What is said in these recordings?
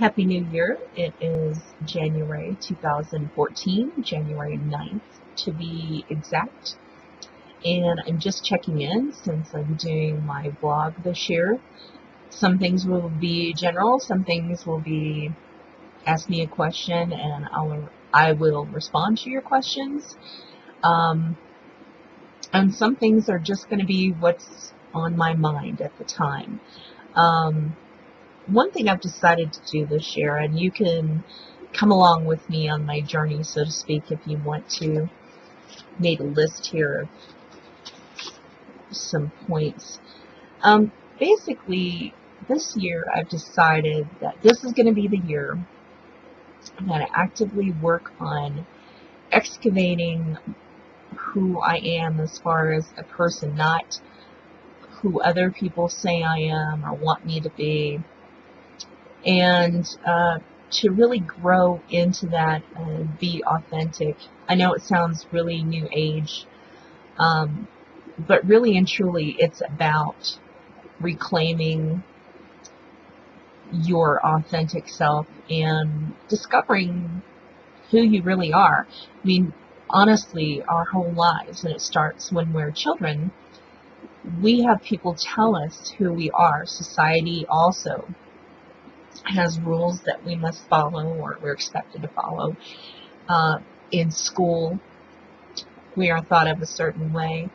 Happy New Year. It is January 2014, January 9th to be exact. And I'm just checking in since I'm doing my vlog this year. Some things will be general, some things will be ask me a question and I will respond to your questions. And some things are just going to be what's on my mind at the time. One thing I've decided to do this year, and you can come along with me on my journey, so to speak, if you want to. Made a list here of some points. Basically, this year I've decided that this is going to be the year that I actively work on excavating who I am as far as a person, not who other people say I am or want me to be. And to really grow into that and be authentic. I know it sounds really new age, but really and truly it's about reclaiming your authentic self and discovering who you really are. I mean, honestly, our whole lives, and it starts when we're children, we have people tell us who we are. Society also has rules that we must follow or we're expected to follow. In school, we are thought of a certain way.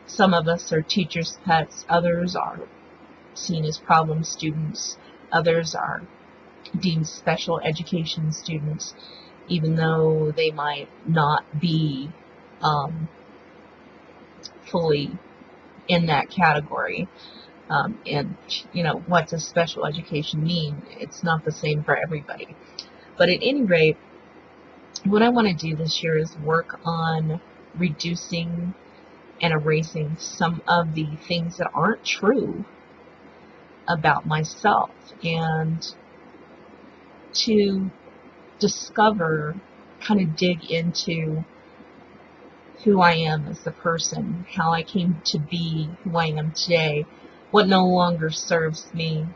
Some of us are teachers' pets. Others are seen as problem students. Others are deemed special education students, even though they might not be fully in that category. And, you know, what does special education mean? It's not the same for everybody. But at any rate, what I want to do this year is work on reducing and erasing some of the things that aren't true about myself, and to discover, kind of dig into who I am as a person, how I came to be who I am today, what no longer serves me,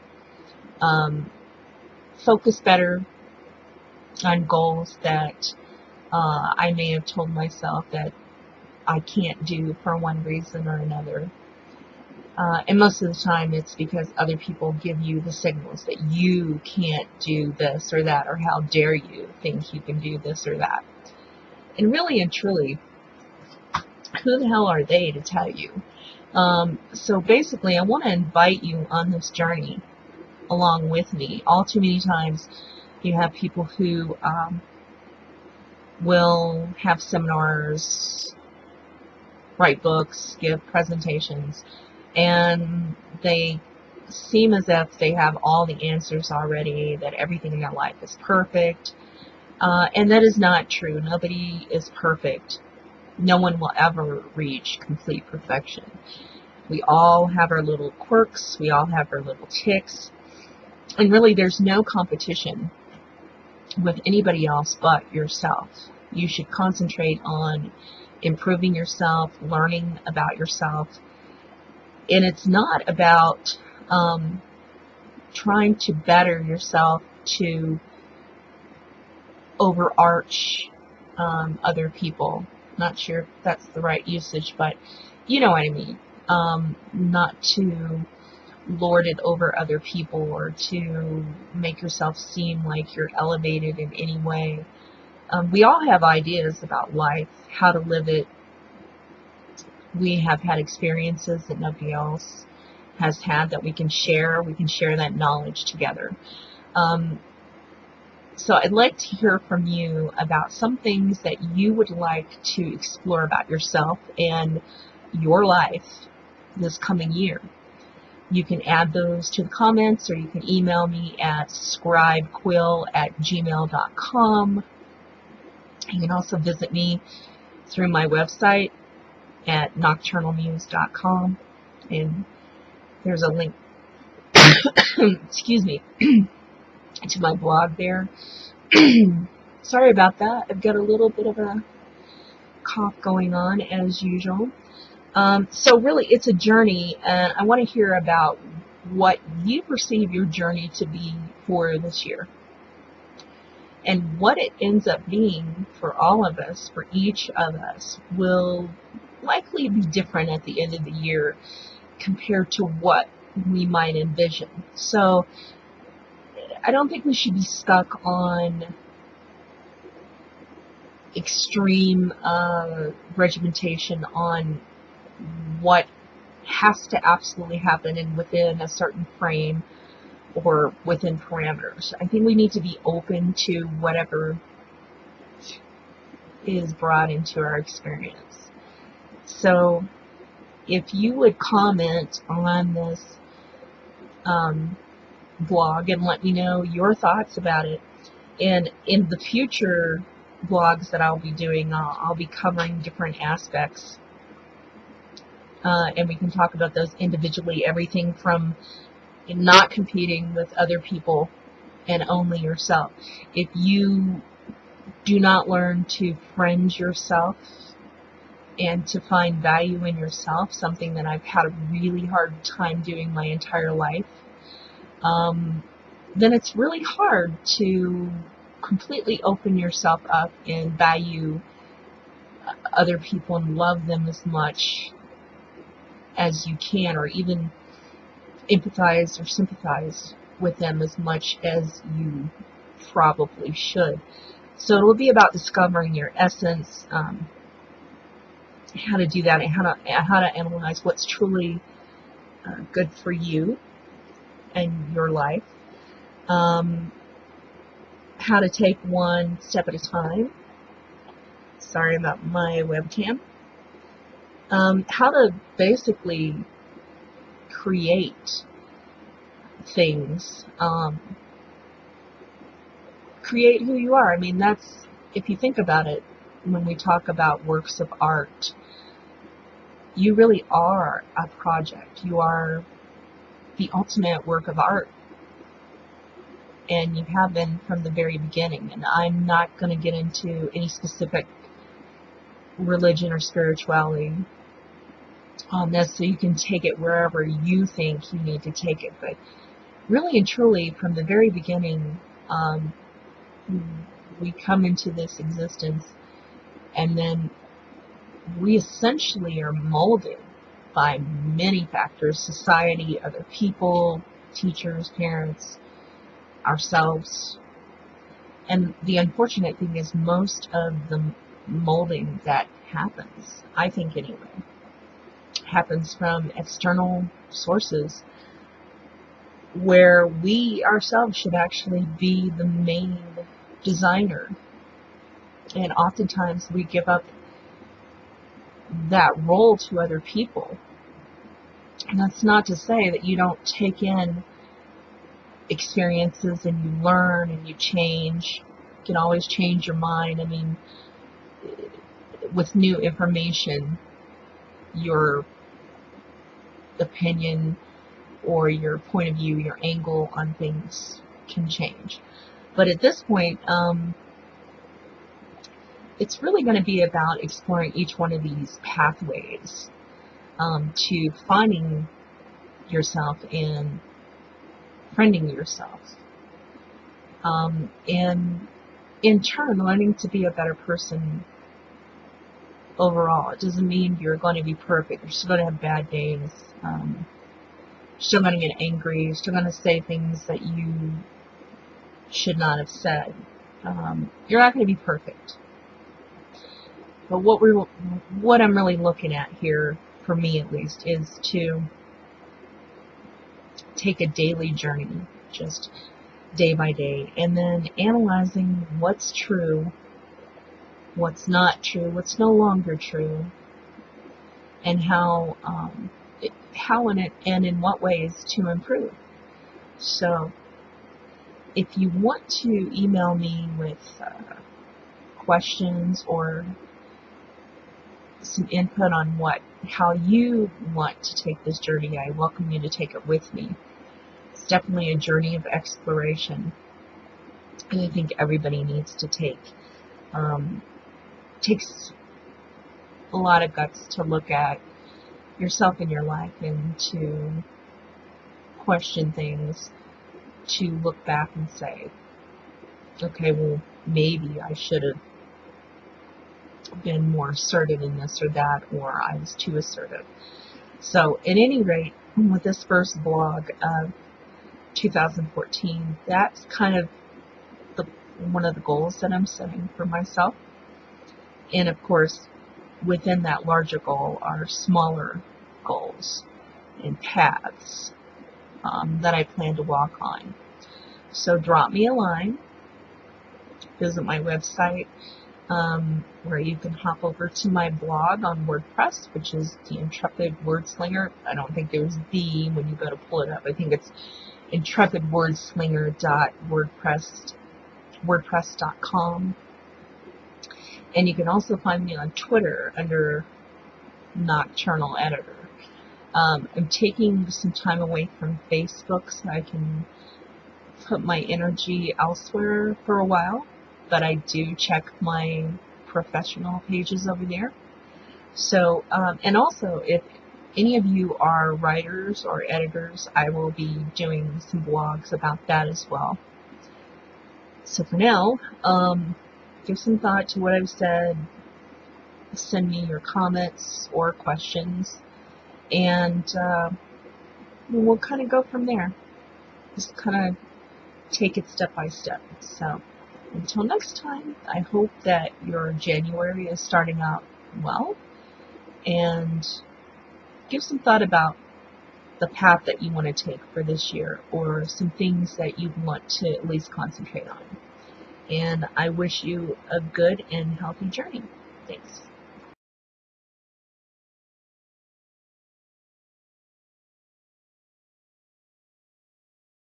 focus better on goals that I may have told myself that I can't do for one reason or another. And most of the time it's because other people give you the signals that you can't do this or that, or how dare you think you can do this or that. And really and truly, who the hell are they to tell you? So basically, I want to invite you on this journey along with me. All too many times you have people who will have seminars, write books, give presentations, and they seem as if they have all the answers already, that everything in their life is perfect. And that is not true. Nobody is perfect. No one will ever reach complete perfection. We all have our little quirks. We all have our little ticks. And really, there's no competition with anybody else but yourself. You should concentrate on improving yourself, learning about yourself. And it's not about trying to better yourself to overarch other people. Not sure if that's the right usage, but you know what I mean. Not to lord it over other people or to make yourself seem like you're elevated in any way. We all have ideas about life, how to live it. We have had experiences that nobody else has had that we can share. We can share that knowledge together. So I'd like to hear from you about some things that you would like to explore about yourself and your life this coming year. You can add those to the comments, or you can email me at scribequill@gmail.com. You can also visit me through my website at nocturnalmuse.com, and there's a link excuse me to my blog there. Sorry about that. I've got a little bit of a cough going on as usual. So really, it's a journey, and I want to hear about what you perceive your journey to be for this year. And what it ends up being for all of us, for each of us, will likely be different at the end of the year compared to what we might envision. So I don't think we should be stuck on extreme regimentation on what has to absolutely happen and within a certain frame or within parameters. I think we need to be open to whatever is brought into our experience. So if you would comment on this blog and let me know your thoughts about it, and in the future blogs that I'll be doing, I'll be covering different aspects, and we can talk about those individually, everything from not competing with other people and only yourself. If you do not learn to friend yourself and to find value in yourself, something that I've had a really hard time doing my entire life, then it's really hard to completely open yourself up and value other people and love them as much as you can, or even empathize or sympathize with them as much as you probably should. So it will be about discovering your essence, how to do that, and how to analyze what's truly good for you and your life. How to take one step at a time. Sorry about my webcam. How to basically create things. Create who you are. I mean, that's, if you think about it, when we talk about works of art, you really are a project. You are the ultimate work of art. And you have been from the very beginning. And I'm not going to get into any specific religion or spirituality on this, so you can take it wherever you think you need to take it. But really and truly, from the very beginning, we come into this existence, and then we essentially are molded by many factors: society, other people, teachers, parents, ourselves. And the unfortunate thing is, most of the molding that happens, I think anyway, happens from external sources, where we ourselves should actually be the main designer. And oftentimes we give up that role to other people. And that's not to say that you don't take in experiences and you learn and you change. You can always change your mind. I mean, with new information, your opinion or your point of view, your angle on things can change. But at this point, it's really going to be about exploring each one of these pathways to finding yourself and friending yourself. And in turn, learning to be a better person overall. It doesn't mean you're going to be perfect. You're still going to have bad days. You're still going to get angry. You're still going to say things that you should not have said. You're not going to be perfect. But what I'm really looking at here, for me at least, is to take a daily journey, just day by day, and then analyzing what's true, what's not true, what's no longer true, and how and in what ways to improve. So if you want to email me with questions or some input on how you want to take this journey, I welcome you to take it with me. It's definitely a journey of exploration, and I think everybody needs to take. Takes a lot of guts to look at yourself in your life and to question things, to look back and say, okay, well, maybe I should have been more assertive in this or that, or I was too assertive. So at any rate, with this first blog of 2014, that's kind of one of the goals that I'm setting for myself. And of course, within that larger goal are smaller goals and paths that I plan to walk on. So drop me a line, visit my website, where you can hop over to my blog on WordPress, which is the Intrepid Wordslinger. I don't think there's the when you go to pull it up. I think it's intrepidwordslinger.wordpress.com. And you can also find me on Twitter under Nocturnal Editor. I'm taking some time away from Facebook so I can put my energy elsewhere for a while, but I do check my professional pages over there. So, and also, if any of you are writers or editors, I will be doing some blogs about that as well. So for now, give some thought to what I've said, send me your comments or questions, and we'll kind of go from there. Just kind of take it step by step. So until next time, I hope that your January is starting out well, and give some thought about the path that you want to take for this year, or some things that you want to at least concentrate on. And I wish you a good and healthy journey. Thanks.